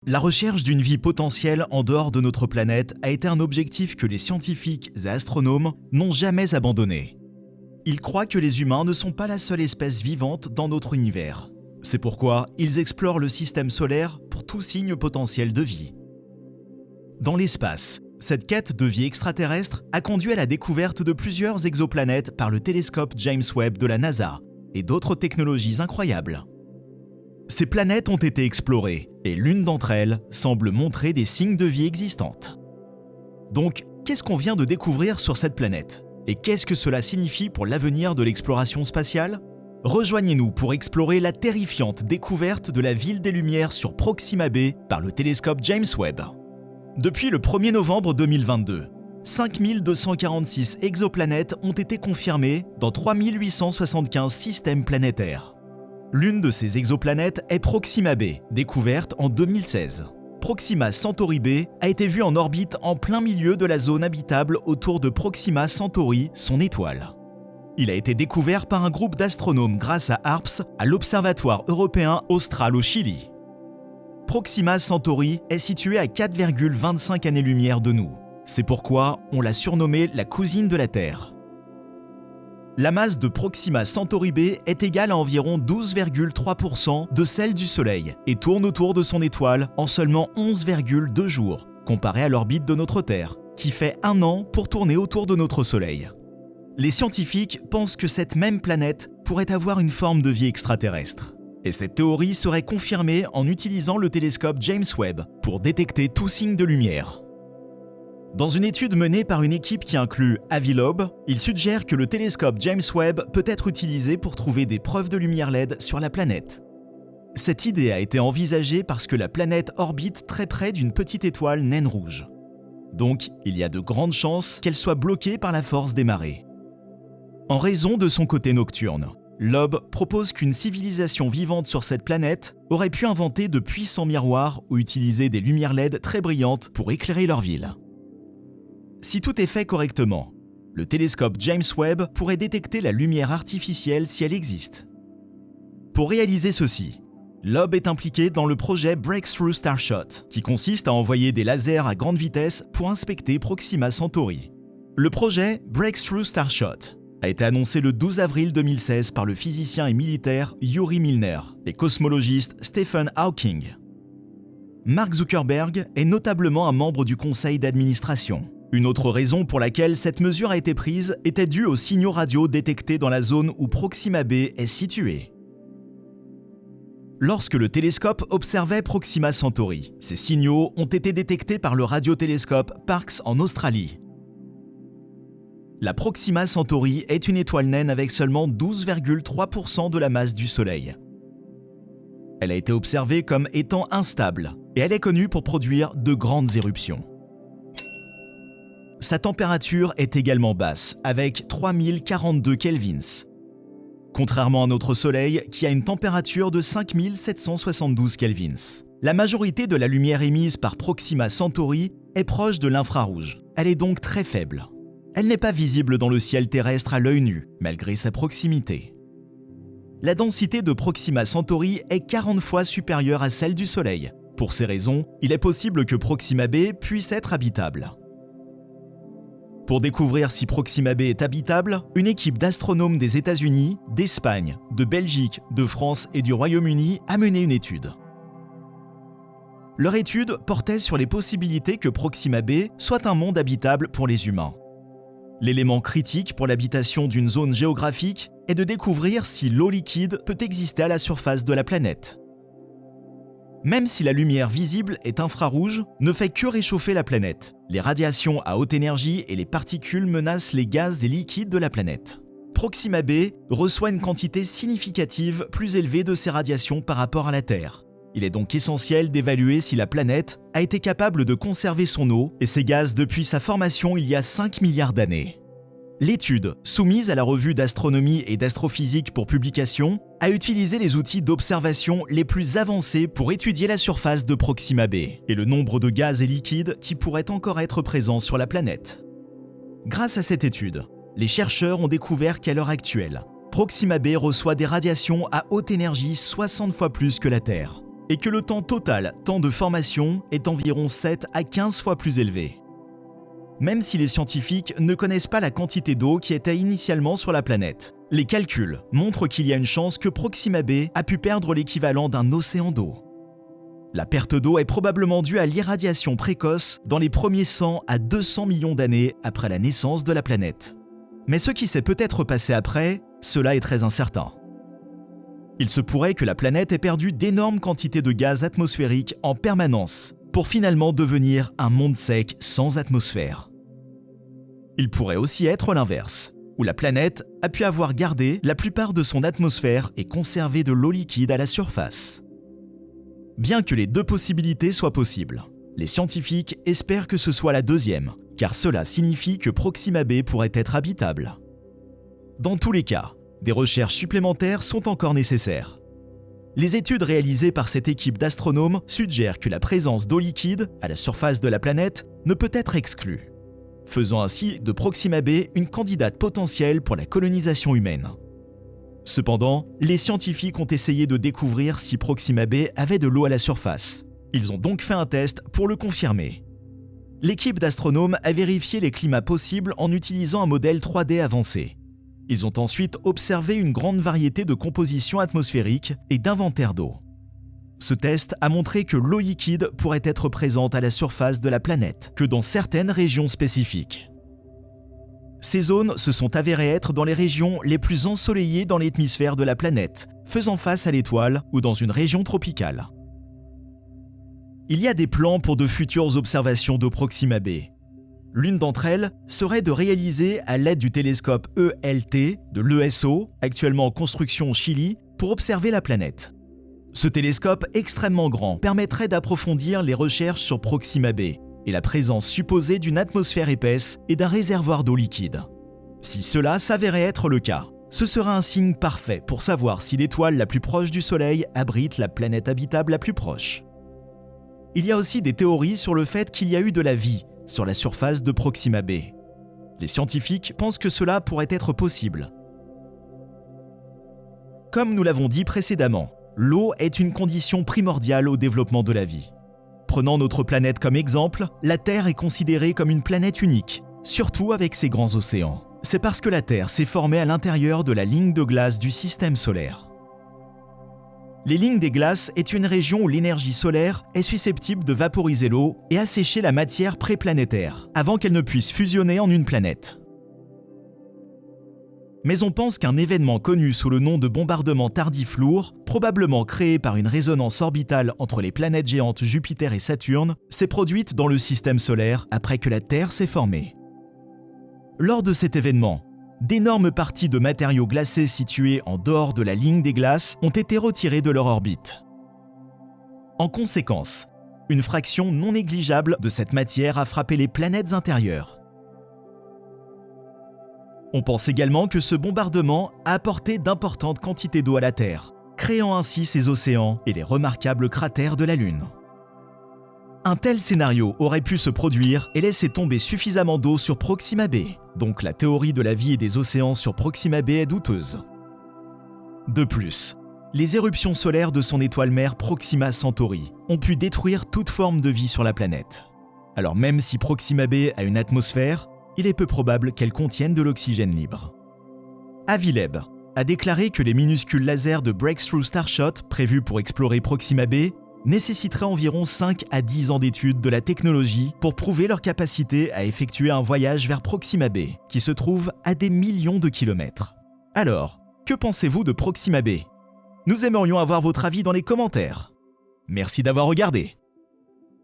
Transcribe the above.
La recherche d'une vie potentielle en dehors de notre planète a été un objectif que les scientifiques et astronomes n'ont jamais abandonné. Ils croient que les humains ne sont pas la seule espèce vivante dans notre univers. C'est pourquoi ils explorent le système solaire pour tout signe potentiel de vie. Dans l'espace, cette quête de vie extraterrestre a conduit à la découverte de plusieurs exoplanètes par le télescope James Webb de la NASA et d'autres technologies incroyables. Ces planètes ont été explorées et l'une d'entre elles semble montrer des signes de vie existantes. Donc, qu'est-ce qu'on vient de découvrir sur cette planète? Et qu'est-ce que cela signifie pour l'avenir de l'exploration spatiale? Rejoignez-nous pour explorer la terrifiante découverte de la ville des Lumières sur Proxima b par le télescope James Webb. Depuis le 1er novembre 2022, 5246 exoplanètes ont été confirmées dans 3875 systèmes planétaires. L'une de ces exoplanètes est Proxima b, découverte en 2016. Proxima Centauri b a été vue en orbite en plein milieu de la zone habitable autour de Proxima Centauri, son étoile. Il a été découvert par un groupe d'astronomes grâce à HARPS à l'Observatoire européen austral au Chili. Proxima Centauri est située à 4,25 années-lumière de nous. C'est pourquoi on l'a surnommée la cousine de la Terre. La masse de Proxima Centauri b est égale à environ 12,3% de celle du Soleil et tourne autour de son étoile en seulement 11,2 jours, comparé à l'orbite de notre Terre, qui fait 1 an pour tourner autour de notre Soleil. Les scientifiques pensent que cette même planète pourrait avoir une forme de vie extraterrestre. Et cette théorie serait confirmée en utilisant le télescope James Webb pour détecter tout signe de lumière. Dans une étude menée par une équipe qui inclut Avilob, il suggère que le télescope James Webb peut être utilisé pour trouver des preuves de lumière LED sur la planète. Cette idée a été envisagée parce que la planète orbite très près d'une petite étoile naine rouge. Donc, il y a de grandes chances qu'elle soit bloquée par la force des marées. En raison de son côté nocturne, Loeb propose qu'une civilisation vivante sur cette planète aurait pu inventer de puissants miroirs ou utiliser des lumières LED très brillantes pour éclairer leur ville. Si tout est fait correctement, le télescope James Webb pourrait détecter la lumière artificielle si elle existe. Pour réaliser ceci, Loeb est impliqué dans le projet Breakthrough Starshot, qui consiste à envoyer des lasers à grande vitesse pour inspecter Proxima Centauri. Le projet Breakthrough Starshot a été annoncé le 12 avril 2016 par le physicien et militaire Yuri Milner et cosmologiste Stephen Hawking. Mark Zuckerberg est notablement un membre du conseil d'administration. Une autre raison pour laquelle cette mesure a été prise était due aux signaux radio détectés dans la zone où Proxima b est située. Lorsque le télescope observait Proxima Centauri, ces signaux ont été détectés par le radiotélescope Parkes en Australie. La Proxima Centauri est une étoile naine avec seulement 12,3% de la masse du Soleil. Elle a été observée comme étant instable et elle est connue pour produire de grandes éruptions. Sa température est également basse, avec 3042 kelvins. Contrairement à notre Soleil, qui a une température de 5772 kelvins. La majorité de la lumière émise par Proxima Centauri est proche de l'infrarouge. Elle est donc très faible. Elle n'est pas visible dans le ciel terrestre à l'œil nu, malgré sa proximité. La densité de Proxima Centauri est 40 fois supérieure à celle du Soleil. Pour ces raisons, il est possible que Proxima b puisse être habitable. Pour découvrir si Proxima b est habitable, une équipe d'astronomes des États-Unis, d'Espagne, de Belgique, de France et du Royaume-Uni a mené une étude. Leur étude portait sur les possibilités que Proxima b soit un monde habitable pour les humains. L'élément critique pour l'habitation d'une zone géographique est de découvrir si l'eau liquide peut exister à la surface de la planète. Même si la lumière visible est infrarouge, ne fait que réchauffer la planète. Les radiations à haute énergie et les particules menacent les gaz et liquides de la planète. Proxima b reçoit une quantité significative plus élevée de ces radiations par rapport à la Terre. Il est donc essentiel d'évaluer si la planète a été capable de conserver son eau et ses gaz depuis sa formation il y a 5 milliards d'années. L'étude, soumise à la revue d'astronomie et d'astrophysique pour publication, a utilisé les outils d'observation les plus avancés pour étudier la surface de Proxima b et le nombre de gaz et liquides qui pourraient encore être présents sur la planète. Grâce à cette étude, les chercheurs ont découvert qu'à l'heure actuelle, Proxima b reçoit des radiations à haute énergie 60 fois plus que la Terre. et que le temps total, temps de formation, est environ 7 à 15 fois plus élevé. Même si les scientifiques ne connaissent pas la quantité d'eau qui était initialement sur la planète, les calculs montrent qu'il y a une chance que Proxima b a pu perdre l'équivalent d'un océan d'eau. La perte d'eau est probablement due à l'irradiation précoce dans les premiers 100 à 200 millions d'années après la naissance de la planète. Mais ce qui s'est peut-être passé après, cela est très incertain. Il se pourrait que la planète ait perdu d'énormes quantités de gaz atmosphériques en permanence pour finalement devenir un monde sec sans atmosphère. Il pourrait aussi être l'inverse, où la planète a pu avoir gardé la plupart de son atmosphère et conservé de l'eau liquide à la surface. Bien que les deux possibilités soient possibles, les scientifiques espèrent que ce soit la deuxième, car cela signifie que Proxima b pourrait être habitable. Dans tous les cas, des recherches supplémentaires sont encore nécessaires. Les études réalisées par cette équipe d'astronomes suggèrent que la présence d'eau liquide à la surface de la planète ne peut être exclue, faisant ainsi de Proxima b une candidate potentielle pour la colonisation humaine. Cependant, les scientifiques ont essayé de découvrir si Proxima b avait de l'eau à la surface. Ils ont donc fait un test pour le confirmer. L'équipe d'astronomes a vérifié les climats possibles en utilisant un modèle 3D avancé. Ils ont ensuite observé une grande variété de compositions atmosphériques et d'inventaires d'eau. Ce test a montré que l'eau liquide pourrait être présente à la surface de la planète, que dans certaines régions spécifiques. Ces zones se sont avérées être dans les régions les plus ensoleillées dans l'hémisphère de la planète, faisant face à l'étoile ou dans une région tropicale. Il y a des plans pour de futures observations de Proxima b. L'une d'entre elles serait de réaliser à l'aide du télescope ELT de l'ESO, actuellement en construction au Chili, pour observer la planète. Ce télescope extrêmement grand permettrait d'approfondir les recherches sur Proxima b et la présence supposée d'une atmosphère épaisse et d'un réservoir d'eau liquide. Si cela s'avérait être le cas, ce sera un signe parfait pour savoir si l'étoile la plus proche du Soleil abrite la planète habitable la plus proche. Il y a aussi des théories sur le fait qu'il y a eu de la vie sur la surface de Proxima b. Les scientifiques pensent que cela pourrait être possible. Comme nous l'avons dit précédemment, l'eau est une condition primordiale au développement de la vie. Prenant notre planète comme exemple, la Terre est considérée comme une planète unique, surtout avec ses grands océans. C'est parce que la Terre s'est formée à l'intérieur de la ligne de glace du système solaire. Les lignes des glaces est une région où l'énergie solaire est susceptible de vaporiser l'eau et assécher la matière préplanétaire, avant qu'elle ne puisse fusionner en une planète. Mais on pense qu'un événement connu sous le nom de bombardement tardif lourd, probablement créé par une résonance orbitale entre les planètes géantes Jupiter et Saturne, s'est produite dans le système solaire après que la Terre s'est formée. Lors de cet événement, d'énormes parties de matériaux glacés situés en dehors de la ligne des glaces ont été retirées de leur orbite. En conséquence, une fraction non négligeable de cette matière a frappé les planètes intérieures. On pense également que ce bombardement a apporté d'importantes quantités d'eau à la Terre, créant ainsi ses océans et les remarquables cratères de la Lune. Un tel scénario aurait pu se produire et laisser tomber suffisamment d'eau sur Proxima b, donc la théorie de la vie et des océans sur Proxima b est douteuse. De plus, les éruptions solaires de son étoile mère Proxima Centauri ont pu détruire toute forme de vie sur la planète. Alors même si Proxima b a une atmosphère, il est peu probable qu'elle contienne de l'oxygène libre. Avi Loeb a déclaré que les minuscules lasers de Breakthrough Starshot prévus pour explorer Proxima b nécessiteraient environ 5 à 10 ans d'études de la technologie pour prouver leur capacité à effectuer un voyage vers Proxima b, qui se trouve à des millions de kilomètres. Alors, que pensez-vous de Proxima b ? Nous aimerions avoir votre avis dans les commentaires. Merci d'avoir regardé.